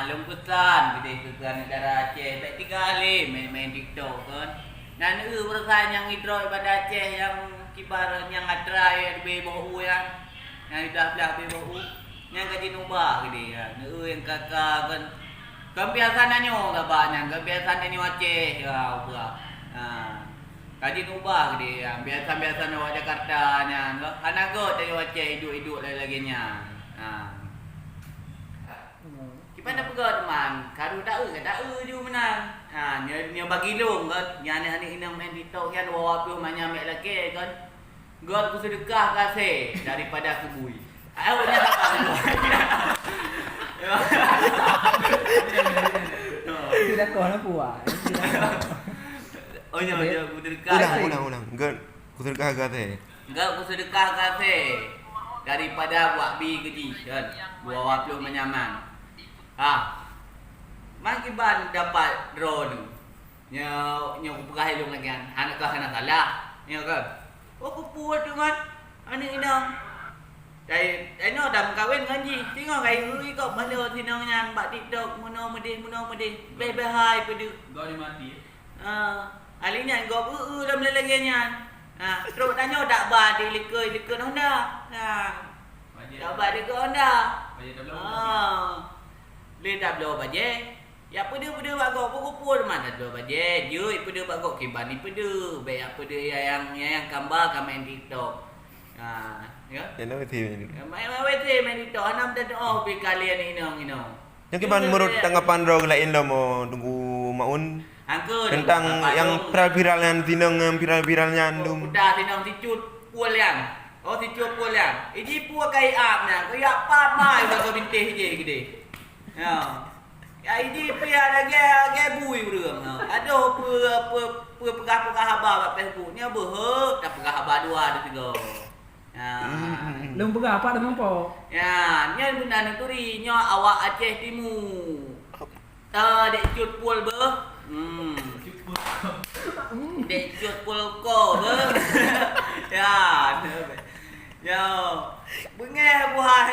Lumpusan gede ke negara Aceh. Tak 3 kali main TikTok kan. Dan perasaan yang hidro pada Aceh yang kibar yang atrai be bau yang dah belah be bau. Yang kaji nubah gede ya. Yang kakak kan. Kebiasaan nyo banyak. Kebiasaan nyo Aceh ya ubah. Kaji nubah gede ya. Biasa-biasa nyo Jakarta nya. Anak go dari Aceh hidup-hidup lagi nya. Mana pegawai teman, karu tak je menang. Nya bagi long kan, nya ni ina main TikTok kan bawa tu banyak mek laki kan. God ku sedekah kasih daripada kebui. Nya tak Tidak kau nak buat. Oh nya ku sedekah. Ulang. God ku sedekah kasih. God ku sedekah kasih daripada buat bi keji kan. Bawa tu menyaman. Makiban dapat drone. Nya pegah ilung lagi kan. Anak salah. Nya kan. Aku puas dengan anak inang. Dai no dah kahwin kan ji. Tengok kai ui kau bala tinang nya buat TikTok muno medih. Bye hai pedu. Kau ni mati. Alinya kau dah lagi nya. Terus tanya tak ba di likoi Honda. Tak ba di Honda. Le dah blow baje. Ya pada bak kau pukul mana blow baje. Jui pada bak kau kiban ni pada. Baik apa dia yang gambar kan main TikTok. Ya. Yang nak TV ni. Main TikTok anam dah oh pi kalian ini. Yang kiban menurut tanggapan ro lain lo mau tunggu maun Angku tentang yang viral yang tinang viral-viralnya andum. Udah tinang ticut pual yang. Oh ticut pual yang. Ini pual kai apnya. Kau ya pat mai kau bintih je gede. Ya ini pia lagi bui urang. Aduh pegah habar Facebook ni beuh dah pegah habar 2 ada 3. Lung pegah apa dengan po? Ya, nya benar turi nya awak Aceh Timur. Dek cut pul beuh. Dek cut pul ko beuh. Ya. Yo. Bengeh buah